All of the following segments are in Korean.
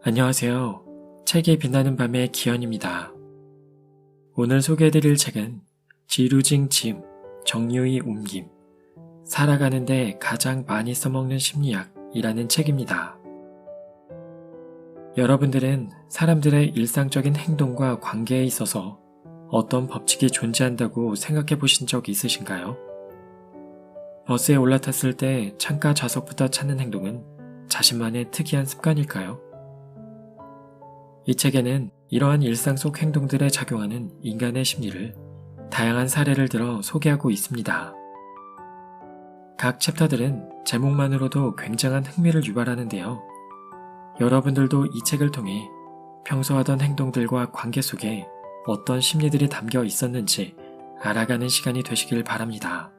안녕하세요. 책이 빛나는 밤의 기현입니다. 오늘 소개해드릴 책은 지루징 짐, 정유의 옮김, 살아가는데 가장 많이 써먹는 심리학이라는 책입니다. 여러분들은 사람들의 일상적인 행동과 관계에 있어서 어떤 법칙이 존재한다고 생각해 보신 적 있으신가요? 버스에 올라탔을 때 창가 좌석부터 찾는 행동은 자신만의 특이한 습관일까요? 이 책에는 이러한 일상 속 행동들에 작용하는 인간의 심리를 다양한 사례를 들어 소개하고 있습니다. 각 챕터들은 제목만으로도 굉장한 흥미를 유발하는데요. 여러분들도 이 책을 통해 평소 하던 행동들과 관계 속에 어떤 심리들이 담겨 있었는지 알아가는 시간이 되시길 바랍니다.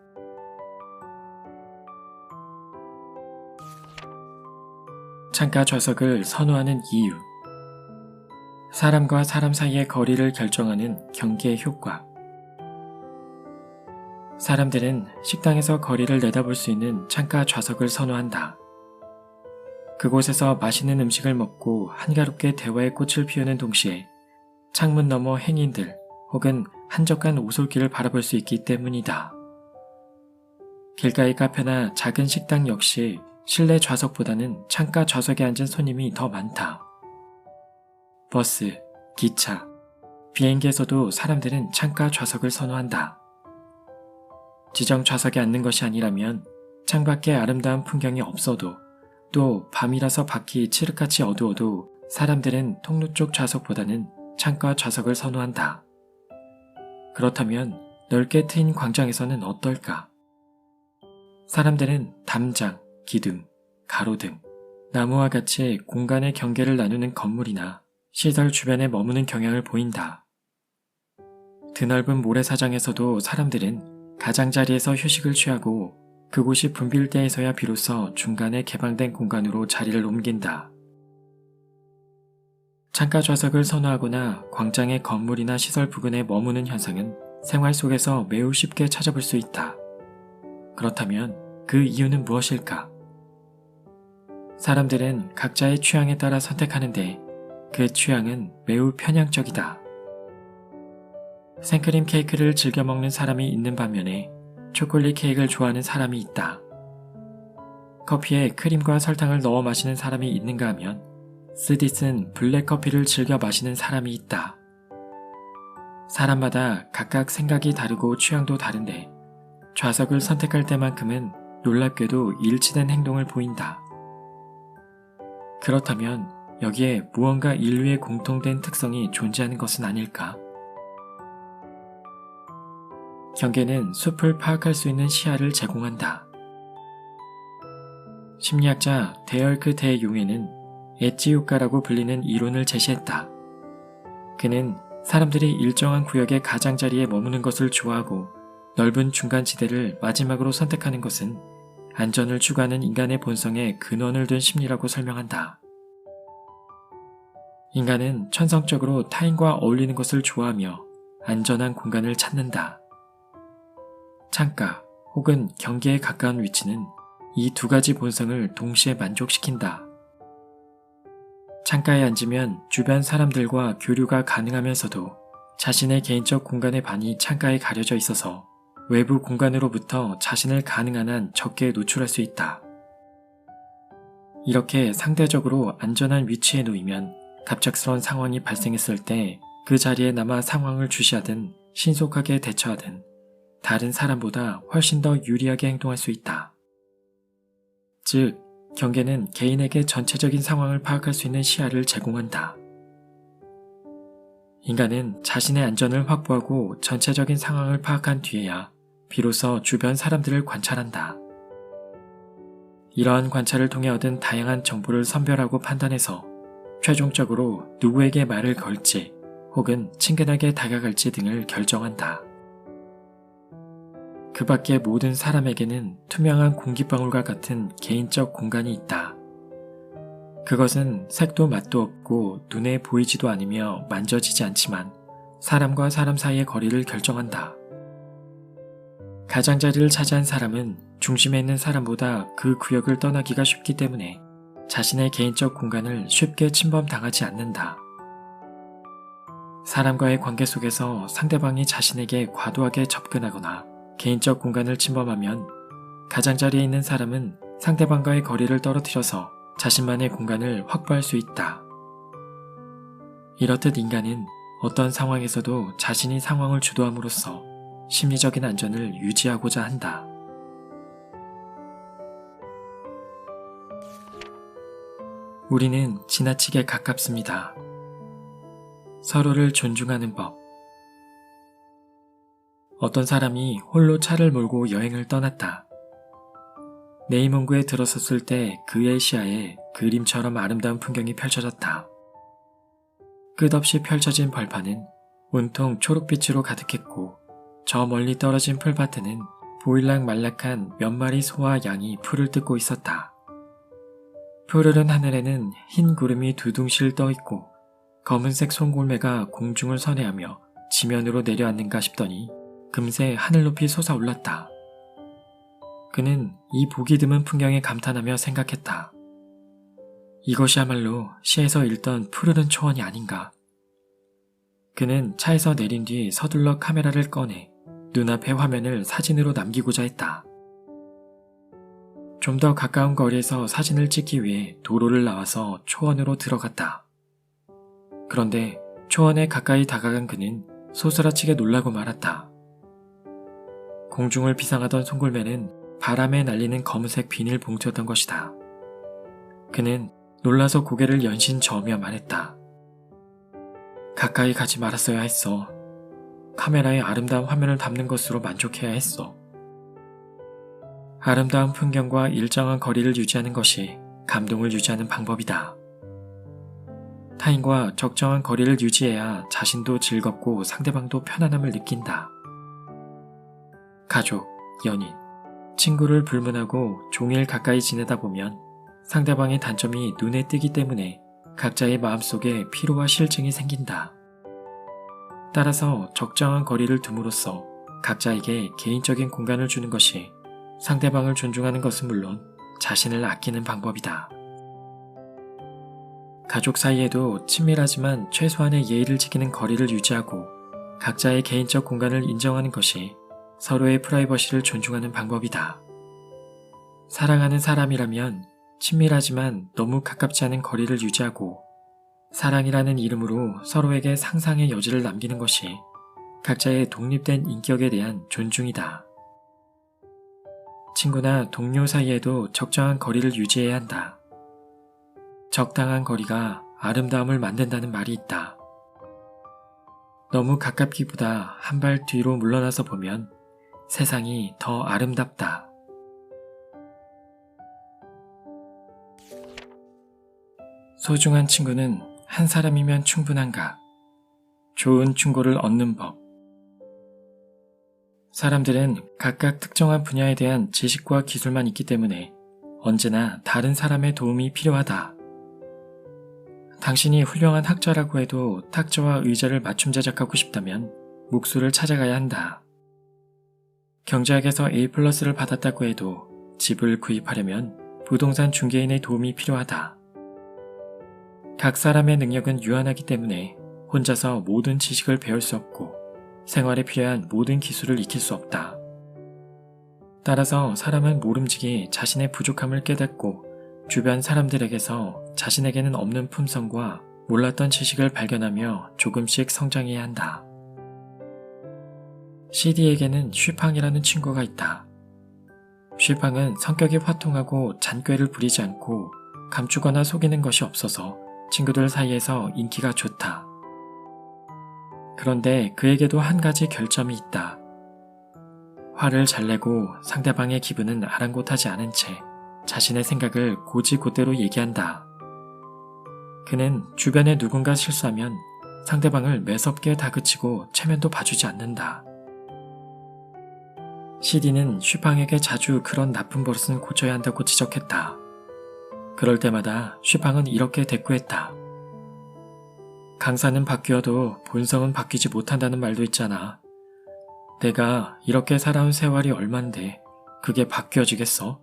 창가 좌석을 선호하는 이유, 사람과 사람 사이의 거리를 결정하는 경계의 효과. 사람들은 식당에서 거리를 내다볼 수 있는 창가 좌석을 선호한다. 그곳에서 맛있는 음식을 먹고 한가롭게 대화의 꽃을 피우는 동시에 창문 너머 행인들 혹은 한적한 오솔길을 바라볼 수 있기 때문이다. 길가의 카페나 작은 식당 역시 실내 좌석보다는 창가 좌석에 앉은 손님이 더 많다. 버스, 기차, 비행기에서도 사람들은 창가 좌석을 선호한다. 지정 좌석에 앉는 것이 아니라면 창밖에 아름다운 풍경이 없어도 또 밤이라서 밖이 칠흑같이 어두워도 사람들은 통로 쪽 좌석보다는 창가 좌석을 선호한다. 그렇다면 넓게 트인 광장에서는 어떨까? 사람들은 담장, 기둥, 가로등, 나무와 같이 공간의 경계를 나누는 건물이나 시설 주변에 머무는 경향을 보인다. 드넓은 모래사장에서도 사람들은 가장자리에서 휴식을 취하고 그곳이 붐빌 때에서야 비로소 중간에 개방된 공간으로 자리를 옮긴다. 창가 좌석을 선호하거나 광장의 건물이나 시설 부근에 머무는 현상은 생활 속에서 매우 쉽게 찾아볼 수 있다. 그렇다면 그 이유는 무엇일까? 사람들은 각자의 취향에 따라 선택하는데 그 취향은 매우 편향적이다. 생크림 케이크를 즐겨 먹는 사람이 있는 반면에 초콜릿 케이크를 좋아하는 사람이 있다. 커피에 크림과 설탕을 넣어 마시는 사람이 있는가 하면 쓰디 쓴 블랙 커피를 즐겨 마시는 사람이 있다. 사람마다 각각 생각이 다르고 취향도 다른데 좌석을 선택할 때만큼은 놀랍게도 일치된 행동을 보인다. 그렇다면 여기에 무언가 인류의 공통된 특성이 존재하는 것은 아닐까? 경계는 숲을 파악할 수 있는 시야를 제공한다. 심리학자 데얼크 대 용에는 엣지 효과라고 불리는 이론을 제시했다. 그는 사람들이 일정한 구역의 가장자리에 머무는 것을 좋아하고 넓은 중간지대를 마지막으로 선택하는 것은 안전을 추구하는 인간의 본성에 근원을 둔 심리라고 설명한다. 인간은 천성적으로 타인과 어울리는 것을 좋아하며 안전한 공간을 찾는다. 창가 혹은 경계에 가까운 위치는 이 두 가지 본성을 동시에 만족시킨다. 창가에 앉으면 주변 사람들과 교류가 가능하면서도 자신의 개인적 공간의 반이 창가에 가려져 있어서 외부 공간으로부터 자신을 가능한 한 적게 노출할 수 있다. 이렇게 상대적으로 안전한 위치에 놓이면 갑작스러운 상황이 발생했을 때 그 자리에 남아 상황을 주시하든 신속하게 대처하든 다른 사람보다 훨씬 더 유리하게 행동할 수 있다. 즉, 경계는 개인에게 전체적인 상황을 파악할 수 있는 시야를 제공한다. 인간은 자신의 안전을 확보하고 전체적인 상황을 파악한 뒤에야 비로소 주변 사람들을 관찰한다. 이러한 관찰을 통해 얻은 다양한 정보를 선별하고 판단해서 최종적으로 누구에게 말을 걸지 혹은 친근하게 다가갈지 등을 결정한다. 그 밖의 모든 사람에게는 투명한 공기방울과 같은 개인적 공간이 있다. 그것은 색도 맛도 없고 눈에 보이지도 않으며 만져지지 않지만 사람과 사람 사이의 거리를 결정한다. 가장자리를 차지한 사람은 중심에 있는 사람보다 그 구역을 떠나기가 쉽기 때문에 자신의 개인적 공간을 쉽게 침범당하지 않는다. 사람과의 관계 속에서 상대방이 자신에게 과도하게 접근하거나 개인적 공간을 침범하면 가장자리에 있는 사람은 상대방과의 거리를 떨어뜨려서 자신만의 공간을 확보할 수 있다. 이렇듯 인간은 어떤 상황에서도 자신이 상황을 주도함으로써 심리적인 안전을 유지하고자 한다. 우리는 지나치게 가깝습니다. 서로를 존중하는 법. 어떤 사람이 홀로 차를 몰고 여행을 떠났다. 네이문구에 들어섰을 때 그의 시야에 그림처럼 아름다운 풍경이 펼쳐졌다. 끝없이 펼쳐진 벌판은 온통 초록빛으로 가득했고 저 멀리 떨어진 풀밭에는 보일락 말락한 몇 마리 소와 양이 풀을 뜯고 있었다. 푸르른 하늘에는 흰 구름이 두둥실 떠있고 검은색 송골매가 공중을 선회하며 지면으로 내려앉는가 싶더니 금세 하늘 높이 솟아올랐다. 그는 이 보기 드문 풍경에 감탄하며 생각했다. 이것이야말로 시에서 읽던 푸르른 초원이 아닌가. 그는 차에서 내린 뒤 서둘러 카메라를 꺼내 눈앞의 화면을 사진으로 남기고자 했다. 좀 더 가까운 거리에서 사진을 찍기 위해 도로를 나와서 초원으로 들어갔다. 그런데 초원에 가까이 다가간 그는 소스라치게 놀라고 말았다. 공중을 비상하던 송골매는 바람에 날리는 검은색 비닐봉투였던 것이다. 그는 놀라서 고개를 연신 저으며 말했다. 가까이 가지 말았어야 했어. 카메라에 아름다운 화면을 담는 것으로 만족해야 했어. 아름다운 풍경과 일정한 거리를 유지하는 것이 감동을 유지하는 방법이다. 타인과 적정한 거리를 유지해야 자신도 즐겁고 상대방도 편안함을 느낀다. 가족, 연인, 친구를 불문하고 종일 가까이 지내다 보면 상대방의 단점이 눈에 띄기 때문에 각자의 마음속에 피로와 실증이 생긴다. 따라서 적정한 거리를 둠으로써 각자에게 개인적인 공간을 주는 것이 상대방을 존중하는 것은 물론 자신을 아끼는 방법이다. 가족 사이에도 친밀하지만 최소한의 예의를 지키는 거리를 유지하고 각자의 개인적 공간을 인정하는 것이 서로의 프라이버시를 존중하는 방법이다. 사랑하는 사람이라면 친밀하지만 너무 가깝지 않은 거리를 유지하고 사랑이라는 이름으로 서로에게 상상의 여지를 남기는 것이 각자의 독립된 인격에 대한 존중이다. 친구나 동료 사이에도 적정한 거리를 유지해야 한다. 적당한 거리가 아름다움을 만든다는 말이 있다. 너무 가깝기보다 한 발 뒤로 물러나서 보면 세상이 더 아름답다. 소중한 친구는 한 사람이면 충분한가? 좋은 충고를 얻는 법. 사람들은 각각 특정한 분야에 대한 지식과 기술만 있기 때문에 언제나 다른 사람의 도움이 필요하다. 당신이 훌륭한 학자라고 해도 탁자와 의자를 맞춤 제작하고 싶다면 묵수를 찾아가야 한다. 경제학에서 A+를 받았다고 해도 집을 구입하려면 부동산 중개인의 도움이 필요하다. 각 사람의 능력은 유한하기 때문에 혼자서 모든 지식을 배울 수 없고 생활에 필요한 모든 기술을 익힐 수 없다. 따라서 사람은 모름지기 자신의 부족함을 깨닫고 주변 사람들에게서 자신에게는 없는 품성과 몰랐던 지식을 발견하며 조금씩 성장해야 한다. CD에게는 쉬팡이라는 친구가 있다. 쉬팡은 성격이 화통하고 잔꾀를 부리지 않고 감추거나 속이는 것이 없어서 친구들 사이에서 인기가 좋다. 그런데 그에게도 한 가지 결점이 있다. 화를 잘 내고 상대방의 기분은 아랑곳하지 않은 채 자신의 생각을 고지고대로 얘기한다. 그는 주변에 누군가 실수하면 상대방을 매섭게 다그치고 체면도 봐주지 않는다. CD는 쉬팡에게 자주 그런 나쁜 버릇은 고쳐야 한다고 지적했다. 그럴 때마다 쉬팡은 이렇게 대꾸했다. 강사는 바뀌어도 본성은 바뀌지 못한다는 말도 있잖아. 내가 이렇게 살아온 세월이 얼만데 그게 바뀌어지겠어?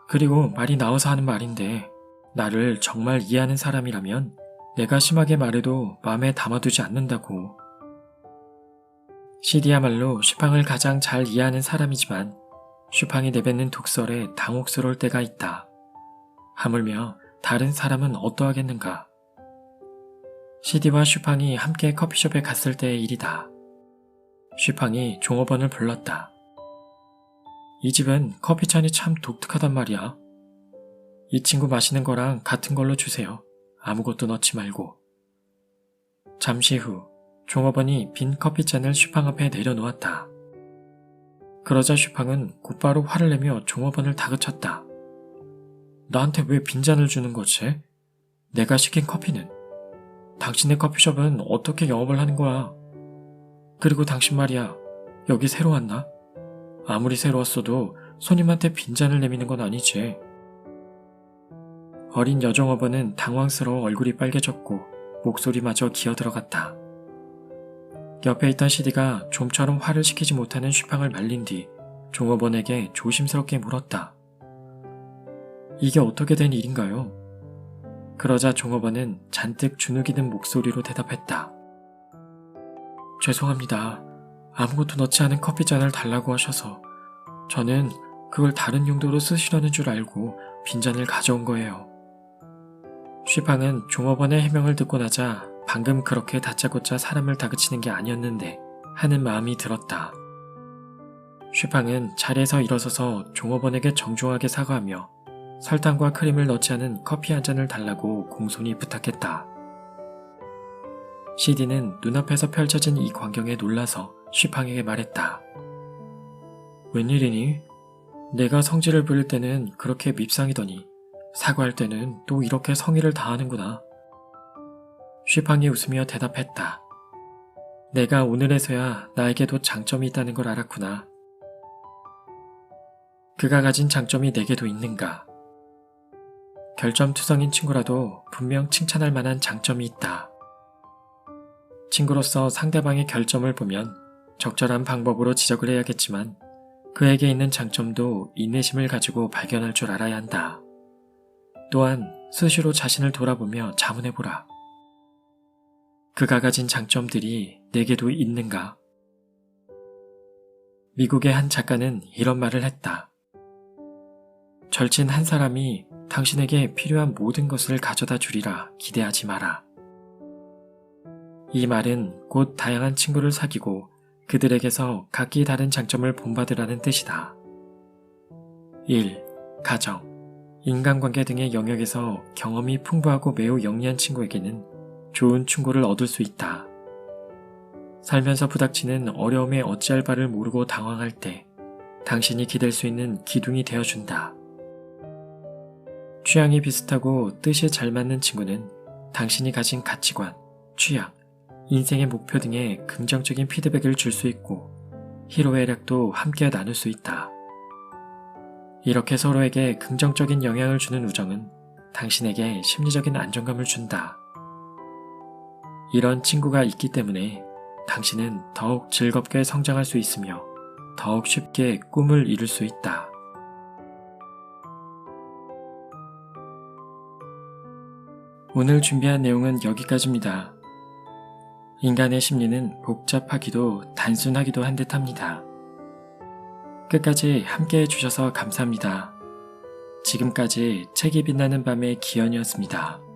그리고 말이 나와서 하는 말인데 나를 정말 이해하는 사람이라면 내가 심하게 말해도 마음에 담아두지 않는다고. 시디야말로 슈팡을 가장 잘 이해하는 사람이지만 슈팡이 내뱉는 독설에 당혹스러울 때가 있다. 하물며 다른 사람은 어떠하겠는가. 시디와 슈팡이 함께 커피숍에 갔을 때의 일이다. 슈팡이 종업원을 불렀다. 이 집은 커피잔이 참 독특하단 말이야. 이 친구 마시는 거랑 같은 걸로 주세요. 아무것도 넣지 말고. 잠시 후 종업원이 빈 커피잔을 슈팡 앞에 내려놓았다. 그러자 슈팡은 곧바로 화를 내며 종업원을 다그쳤다. 나한테 왜 빈잔을 주는 거지? 내가 시킨 커피는? 당신의 커피숍은 어떻게 영업을 하는 거야? 그리고 당신 말이야, 여기 새로 왔나? 아무리 새로 왔어도 손님한테 빈잔을 내미는 건 아니지. 어린 여종업원은 당황스러워 얼굴이 빨개졌고 목소리마저 기어들어갔다. 옆에 있던 시디가 좀처럼 화를 식히지 못하는 슈팡을 말린 뒤 종업원에게 조심스럽게 물었다. 이게 어떻게 된 일인가요? 그러자 종업원은 잔뜩 주눅이 든 목소리로 대답했다. 죄송합니다. 아무것도 넣지 않은 커피잔을 달라고 하셔서 저는 그걸 다른 용도로 쓰시려는 줄 알고 빈잔을 가져온 거예요. 슈팡은 종업원의 해명을 듣고 나자 방금 그렇게 다짜고짜 사람을 다그치는 게 아니었는데 하는 마음이 들었다. 슈팡은 자리에서 일어서서 종업원에게 정중하게 사과하며 설탕과 크림을 넣지 않은 커피 한 잔을 달라고 공손히 부탁했다. 시디는 눈앞에서 펼쳐진 이 광경에 놀라서 슈팡에게 말했다. 웬일이니? 내가 성질을 부릴 때는 그렇게 밉상이더니 사과할 때는 또 이렇게 성의를 다하는구나. 슈팡이 웃으며 대답했다. 내가 오늘에서야 나에게도 장점이 있다는 걸 알았구나. 그가 가진 장점이 내게도 있는가? 결점투성인 친구라도 분명 칭찬할 만한 장점이 있다. 친구로서 상대방의 결점을 보면 적절한 방법으로 지적을 해야겠지만 그에게 있는 장점도 인내심을 가지고 발견할 줄 알아야 한다. 또한 스스로 자신을 돌아보며 자문해보라. 그가 가진 장점들이 내게도 있는가? 미국의 한 작가는 이런 말을 했다. 절친 한 사람이 당신에게 필요한 모든 것을 가져다 주리라 기대하지 마라. 이 말은 곧 다양한 친구를 사귀고 그들에게서 각기 다른 장점을 본받으라는 뜻이다. 1. 가정, 인간관계 등의 영역에서 경험이 풍부하고 매우 영리한 친구에게는 좋은 충고를 얻을 수 있다. 살면서 부닥치는 어려움에 어찌할 바를 모르고 당황할 때 당신이 기댈 수 있는 기둥이 되어준다. 취향이 비슷하고 뜻이 잘 맞는 친구는 당신이 가진 가치관, 취향, 인생의 목표 등의 긍정적인 피드백을 줄 수 있고 희로애락도 함께 나눌 수 있다. 이렇게 서로에게 긍정적인 영향을 주는 우정은 당신에게 심리적인 안정감을 준다. 이런 친구가 있기 때문에 당신은 더욱 즐겁게 성장할 수 있으며 더욱 쉽게 꿈을 이룰 수 있다. 오늘 준비한 내용은 여기까지입니다. 인간의 심리는 복잡하기도 단순하기도 한 듯합니다. 끝까지 함께 해주셔서 감사합니다. 지금까지 책이 빛나는 밤의 기현이었습니다.